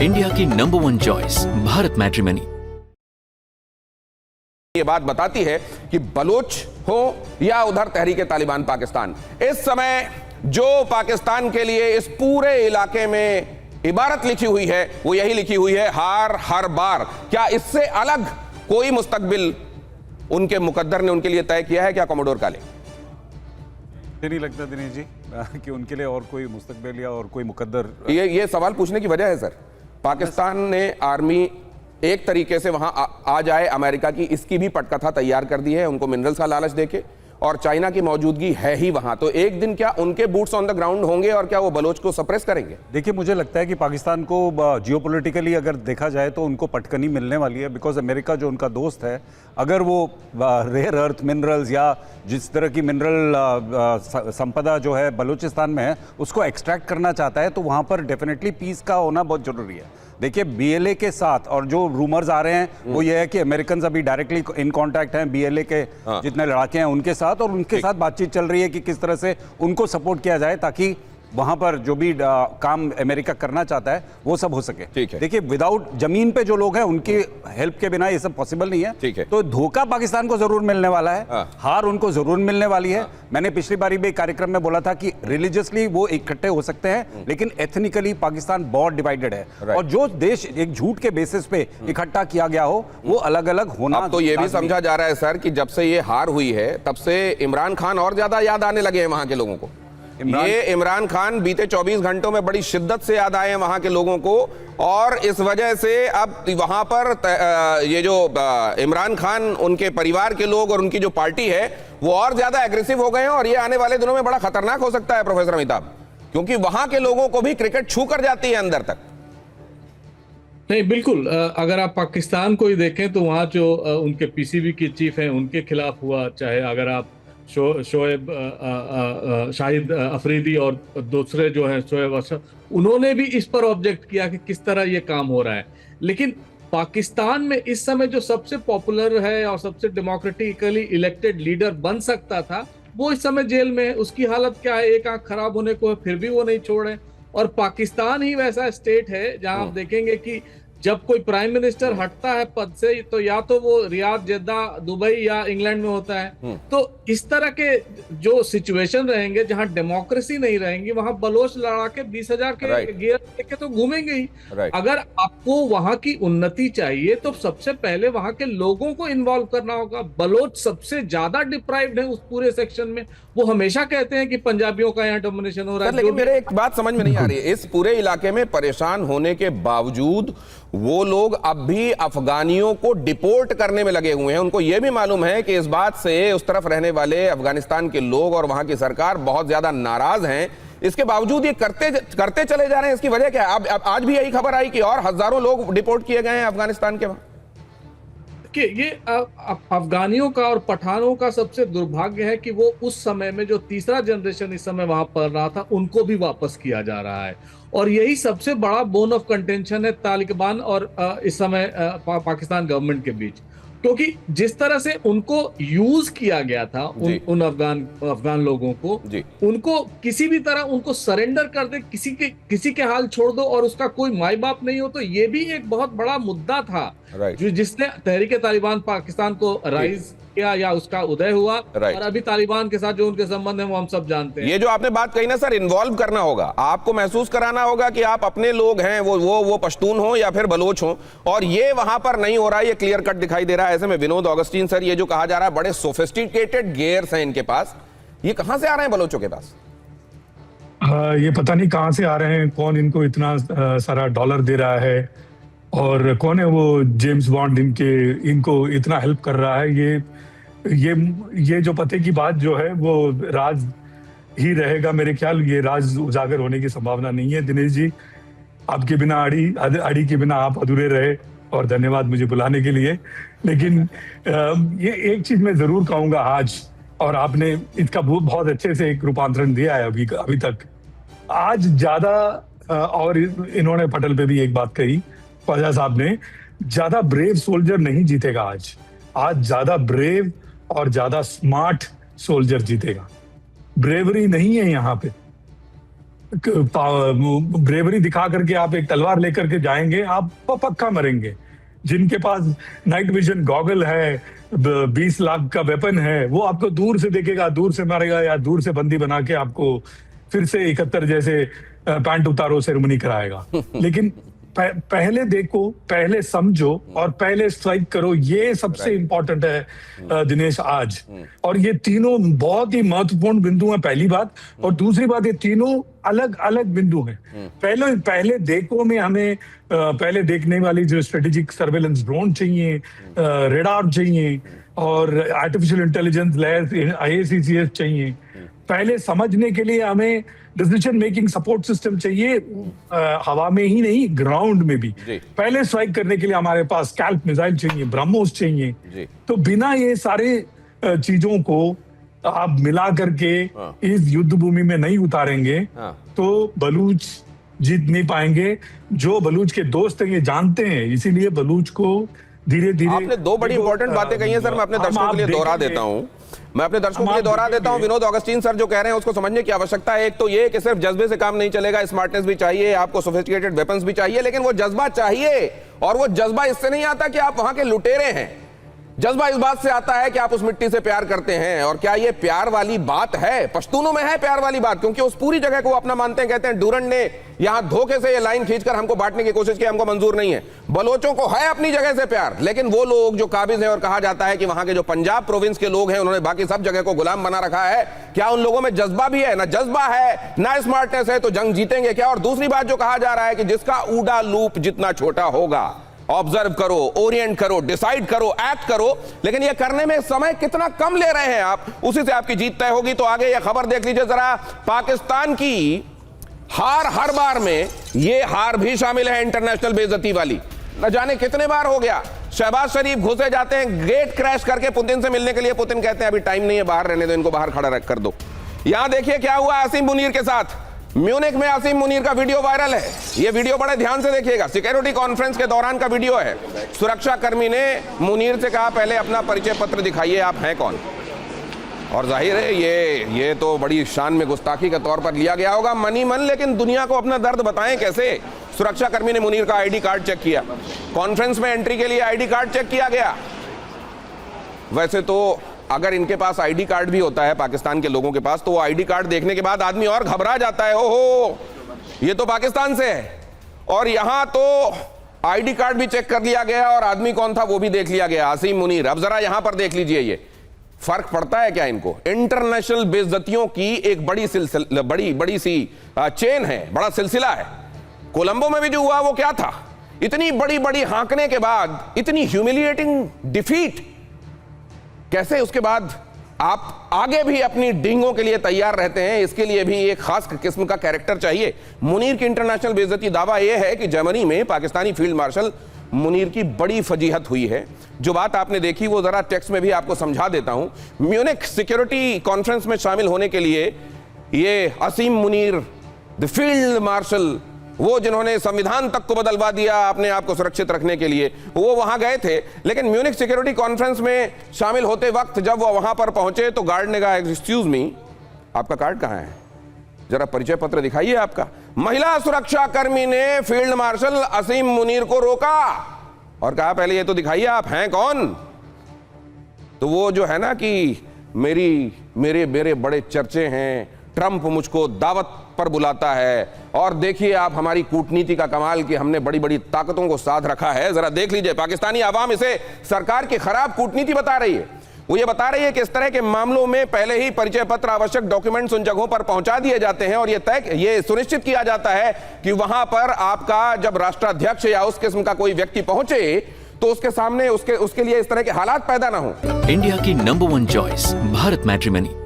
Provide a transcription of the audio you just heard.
India की number 1 choice Bharat matrimony. ये बात बताती है कि बलोच हो या उधर तहरीके तालिबान पाकिस्तान, इस समय जो पाकिस्तान के लिए इस पूरे इलाके में इबारत लिखी हुई है वो यही लिखी हुई है, हार हर बार। क्या इससे अलग कोई मुस्तकबिल उनके मुकद्दर ने उनके लिए तय किया है क्या कमोडोर काले? नहीं लगता दिनेश जी कि उनके लिए और कोई मुस्तकबिल या और कोई मुकद्दर। ये सवाल पूछने की वजह है सर, पाकिस्तान ने आर्मी एक तरीके से वहां आ जाए अमेरिका की, इसकी भी पटकथा तैयार कर दी है उनको मिनरल्स का लालच देके, और चाइना की मौजूदगी है ही वहां। तो एक दिन क्या उनके बूट्स ऑन द ग्राउंड होंगे और क्या वो बलोच को सप्रेस करेंगे? देखिए, मुझे लगता है कि पाकिस्तान को जियोपॉलिटिकली अगर देखा जाए तो उनको पटकनी मिलने वाली है, बिकॉज अमेरिका जो उनका दोस्त है, अगर वो रेयर अर्थ मिनरल्स या जिस तरह की मिनरल संपदा जो है बलूचिस्तान में है उसको एक्सट्रैक्ट करना चाहता है, तो वहाँ पर डेफिनेटली पीस का होना बहुत जरूरी है। देखिए, बीएलए के साथ, और जो रूमर्स आ रहे हैं वो ये है कि अमेरिकन अभी डायरेक्टली इन कांटेक्ट हैं बीएलए के जितने लड़ाके हैं उनके साथ, और उनके साथ बातचीत चल रही है कि किस तरह से उनको सपोर्ट किया जाए ताकि वहां पर जो भी काम अमेरिका करना चाहता है वो सब हो सके। देखिए, विदाउट जमीन पे जो लोग हैं उनकी हेल्प के बिना ये सब पॉसिबल नहीं है। तो धोखा पाकिस्तान को जरूर मिलने वाला है, हार उनको जरूर मिलने वाली है। मैंने पिछली बारी भी कार्यक्रम में बोला था कि रिलीजियसली वो इकट्ठे हो सकते हैं, लेकिन एथनिकली पाकिस्तान बहुत डिवाइडेड है, और जो देश एक झूठ के बेसिस पे इकट्ठा किया गया हो वो अलग अलग होना। अब तो ये भी समझा जा रहा है सर कि जब से ये हार हुई है तब से इमरान खान और ज्यादा याद आने लगे हैं वहां के लोगों को। ये इमरान खान बीते 24 घंटों में बड़ी शिद्दत से याद आए हैं वहां के लोगों को, और इस वजह से अब वहां पर ये जो इमरान खान, उनके परिवार के लोग और उनकी जो पार्टी है वो और ज्यादा एग्रेसिव हो गए हैं, और ये आने वाले दिनों में बड़ा खतरनाक हो सकता है प्रोफेसर अमिताभ, क्योंकि वहां के लोगों को भी क्रिकेट छू कर जाती है अंदर तक। नहीं, बिल्कुल। अगर आप पाकिस्तान को ही देखें तो वहाँ जो उनके पीसीबी की चीफ हैं उनके खिलाफ हुआ, चाहे अगर आप शोएब शाहिद अफरीदी और दूसरे जो हैं शोएब अशरफ, उन्होंने भी इस पर ऑब्जेक्ट किया कि किस तरह ये काम हो रहा है। लेकिन पाकिस्तान में इस समय जो सबसे पॉपुलर है और सबसे डेमोक्रेटिकली इलेक्टेड लीडर बन सकता था वो इस समय जेल में है। उसकी हालत क्या है, एक आंख खराब होने को है, फिर भी वो नहीं छोड़े। और पाकिस्तान ही वैसा स्टेट है जहां आप देखेंगे कि जब कोई प्राइम मिनिस्टर हटता है पद से तो या तो वो रियाद, जेद्दा, दुबई या इंग्लैंड में होता है। तो इस तरह के जो सिचुएशन रहेंगे जहां डेमोक्रेसी नहीं रहेंगी, वहां बलोच लड़ा के 20,000 के गियर लेके तो घूमेंगे ही। अगर आपको वहां की उन्नति चाहिए तो सबसे पहले वहां के लोगों को इन्वॉल्व करना होगा। बलोच सबसे ज्यादा डिप्राइव्ड है उस पूरे सेक्शन में। वो हमेशा कहते हैं कि पंजाबियों का यहाँ डोमिनेशन हो रहा है, लेकिन मेरे एक बात समझ में नहीं आ रही है, इस पूरे इलाके में परेशान होने के बावजूद वो लोग अब भी अफगानियों को डिपोर्ट करने में लगे हुए हैं। उनको यह भी मालूम है कि इस बात से उस तरफ रहने वाले अफगानिस्तान के लोग और वहां की सरकार बहुत ज्यादा नाराज हैं। इसके बावजूद ये करते चले जा रहे हैं। इसकी वजह क्या है? अब आज भी यही खबर आई कि और हजारों लोग डिपोर्ट किए गए हैं अफगानिस्तान के। कि ये अफगानियों का और पठानों का सबसे दुर्भाग्य है कि वो उस समय में जो तीसरा जनरेशन इस समय वहां पढ़ रहा था उनको भी वापस किया जा रहा है, और यही सबसे बड़ा बोन ऑफ कंटेंशन है तालिबान और इस समय पाकिस्तान गवर्नमेंट के बीच। क्योंकि जिस तरह से उनको यूज किया गया था उन अफगान लोगों को, उनको किसी भी तरह उनको सरेंडर कर दे, किसी के हाल छोड़ दो और उसका कोई माई बाप नहीं हो, तो ये भी एक बहुत बड़ा मुद्दा था जो जिसने तहरीके तालिबान पाकिस्तान को राइज किया या उसका उदय हुआ। और अभी तालिबान के साथ जो उनके संबंध है वो हम सब जानते हैं। ये जो आपने बात कही ना सर, इन्वॉल्व करना होगा, आपको महसूस कराना होगा कि आप अपने लोग हैं, वो पश्तून हो या फिर बलोच हो, और ये वहां पर नहीं हो रहा है, ये क्लियर कट दिखाई दे रहा है। ऐसे में विनोद ऑगस्टीन सर, ये जो कहा जा रहा है बड़े सोफिस्टिकेटेड गियर्स हैं इनके पास, ये कहां से आ रहे हैं बलोचों के पास? ये पता नहीं कहां से आ रहे हैं, कौन इनको इतना सारा डॉलर दे रहा है और कौन है वो जेम्स बॉन्ड इनको इतना हेल्प कर रहा है। ये जो पते की बात जो है वो राज ही रहेगा मेरे ख्याल। ये राज उजागर होने की संभावना नहीं है। दिनेश जी, आपके बिना अड़ी के बिना आप अधूरे रहे, और धन्यवाद मुझे बुलाने के लिए। लेकिन ये एक चीज मैं जरूर कहूंगा आज, और आपने इसका बहुत अच्छे से एक रूपांतरण दिया है अभी तक। आज ज्यादा, और इन्होंने पटल पे भी एक बात कही ख्वाजा साहब ने, ज्यादा ब्रेव सोल्जर नहीं जीतेगा आज ज्यादा ब्रेव और ज्यादा स्मार्ट सोल्जर जीतेगा। ब्रेवरी नहीं है यहाँ पे, ब्रेवरी दिखा करके आप एक तलवार लेकर के जाएंगे, आप पक्का मरेंगे। जिनके पास नाइट विजन गॉगल है, 20 लाख का वेपन है, वो आपको दूर से देखेगा, दूर से मारेगा, या दूर से बंदी बना के आपको फिर से 71 जैसे पैंट उतारो सेरेमनी कराएगा। लेकिन पहले देखो, पहले समझो और पहले स्ट्राइक करो, ये सबसे इंपॉर्टेंट है दिनेश आज। और ये तीनों बहुत ही महत्वपूर्ण बिंदु हैं, पहली बात। और दूसरी बात, ये तीनों अलग अलग बिंदु हैं। पहले देखो में हमें पहले देखने वाली जो स्ट्रेटेजिक सर्वेलेंस ड्रोन चाहिए, रेडार चाहिए, और आर्टिफिशियल इंटेलिजेंस लेयर IACCS चाहिए। पहले समझने के लिए हमें डिसीजन मेकिंग सपोर्ट सिस्टम चाहिए, हवा में ही नहीं, ग्राउंड में भी। पहले स्ट्राइक करने के लिए हमारे पास स्कैल्प मिसाइल चाहिए, ब्रह्मोस चाहिए। तो बिना ये सारे चीजों को आप मिला करके इस युद्ध भूमि में नहीं उतारेंगे तो बलूच जीत नहीं पाएंगे। जो बलूच के दोस्त हैं ये जानते हैं, इसीलिए बलूच को धीरे धीरे। आपने दो बड़ी इंपॉर्टेंट बातें कही हैं सर, मैं अपने दर्शकों के लिए दोहरा देता हूं। विनोद ऑगस्टीन सर जो कह रहे हैं उसको समझने की आवश्यकता है। एक तो ये कि सिर्फ जज्बे से काम नहीं चलेगा, स्मार्टनेस भी चाहिए, आपको सोफिस्टिकेटेड वेपन्स भी चाहिए, लेकिन वो जज्बा चाहिए। और वो जज्बा इससे नहीं आता कि आप वहां के लुटेरे हैं, जज्बा इस बात से आता है कि आप उस मिट्टी से प्यार करते हैं। और क्या ये प्यार वाली बात है? पश्तूनों में है प्यार वाली बात, क्योंकि उस पूरी जगह को अपना मानते हैं। कहते हैं डूरन ने यहां धोखे से ये लाइन खींचकर हमको बांटने की कोशिश की, हमको मंजूर नहीं है। बलोचों को है अपनी जगह से प्यार, लेकिन वो लोग जो काबिज हैं, और कहा जाता है कि वहां के जो पंजाब प्रोविंस के लोग हैं उन्होंने बाकी सब जगह को गुलाम बना रखा है, क्या उन लोगों में जज्बा भी है? ना जज्बा है ना स्मार्टनेस है, तो जंग जीतेंगे क्या? और दूसरी बात जो कहा जा रहा है कि जिसका ऊडा लूप जितना छोटा होगा, ऑब्जर्व करो, ओरिएंट करो, डिसाइड करो, एक्ट करो, लेकिन ये करने में समय कितना कम ले रहे हैं आप, उसी से आपकी जीत तय होगी। तो आगे ये खबर देख लीजिए जरा, पाकिस्तान की हार हर बार में ये हार भी शामिल है इंटरनेशनल बेइज्जती वाली। न जाने कितने बार हो गया, शहबाज शरीफ घुसे जाते हैं गेट क्रैश करके पुतिन से मिलने के लिए। पुतिन कहते हैं अभी टाइम नहीं है, बाहर रहने दो, इनको बाहर खड़ा कर दो। यहां देखिए क्या हुआ आसिम मुनीर के साथ। म्यूनिख में आसिम मुनीर का वीडियो वायरल है। यह वीडियो बड़े ध्यान से देखिएगा, सिक्योरिटी कॉन्फ्रेंस के दौरान का वीडियो है। सुरक्षा कर्मी ने मुनीर से कहा पहले अपना परिचय पत्र दिखाइए, आप हैं कौन? और जाहिर है ये तो बड़ी शान में गुस्ताखी के तौर पर लिया गया होगा, मनी मन, लेकिन दुनिया को अपना दर्द बताएं कैसे। सुरक्षा कर्मी ने मुनीर का ID कार्ड चेक किया, कॉन्फ्रेंस में एंट्री के लिए ID कार्ड चेक किया गया। वैसे तो अगर इनके पास ID कार्ड भी होता है पाकिस्तान के लोगों के पास, तो वो ID कार्ड देखने के बाद आदमी और घबरा जाता है, ओहो ये तो पाकिस्तान से है। और यहां तो ID कार्ड भी चेक कर लिया गया और आदमी कौन था वो भी देख लिया गया, आसिम मुनीर। अब जरा यहां पर देख लीजिए, ये फर्क पड़ता है क्या इनको? इंटरनेशनल बेइज्जतियों की एक बड़ी सी चेन है, बड़ा सिलसिला है। कोलंबो में भी जो हुआ वो क्या था? इतनी बड़ी हांकने के बाद इतनी ह्यूमिलिएटिंग डिफीट, कैसे उसके बाद आप आगे भी अपनी डिंगों के लिए तैयार रहते हैं? इसके लिए भी एक खास किस्म का कैरेक्टर चाहिए। मुनीर की इंटरनेशनल बेइज्जती दावा यह है कि जर्मनी में पाकिस्तानी फील्ड मार्शल मुनीर की बड़ी फजीहत हुई है। जो बात आपने देखी वो जरा टेक्स्ट में भी आपको समझा देता हूं। म्यूनिख सिक्योरिटी कॉन्फ्रेंस में शामिल होने के लिए ये असीम मुनीर, द फील्ड मार्शल, वो जिन्होंने संविधान तक को बदलवा दिया अपने आप को सुरक्षित रखने के लिए, वो वहां गए थे। लेकिन म्यूनिख सिक्योरिटी कॉन्फ्रेंस में शामिल होते वक्त जब वो वहां पर पहुंचे तो गार्ड ने कहा एक्सक्यूज मी, आपका कार्ड कहां है, जरा परिचय पत्र दिखाइए आपका। महिला सुरक्षा कर्मी ने फील्ड मार्शल असीम मुनीर को रोका और कहा पहले ये तो दिखाइए आप हैं कौन। तो वो जो है ना कि मेरे बड़े चर्चे हैं, ट्रंप मुझको दावत पर बुलाता है, और देखिए आप हमारी कूटनीति का कमाल कि हमने बड़ी बड़ी ताकतों को साथ रखा है। जरा देख लीजिए, पाकिस्तानी आवाम इसे सरकार की खराब कूटनीति बता रही है। वो ये बता रही है कि इस तरह के मामलों में पहले ही परिचय पत्र, आवश्यक डॉक्यूमेंट्स उन जगहों पर पहुंचा दिए जाते हैं और ये सुनिश्चित किया जाता है कि वहां पर आपका जब राष्ट्राध्यक्ष या उस किस्म का कोई व्यक्ति पहुंचे तो उसके सामने उसके लिए इस तरह के हालात पैदा ना हो। इंडिया की नंबर 1 चॉइस भारत मैट्रिमनी।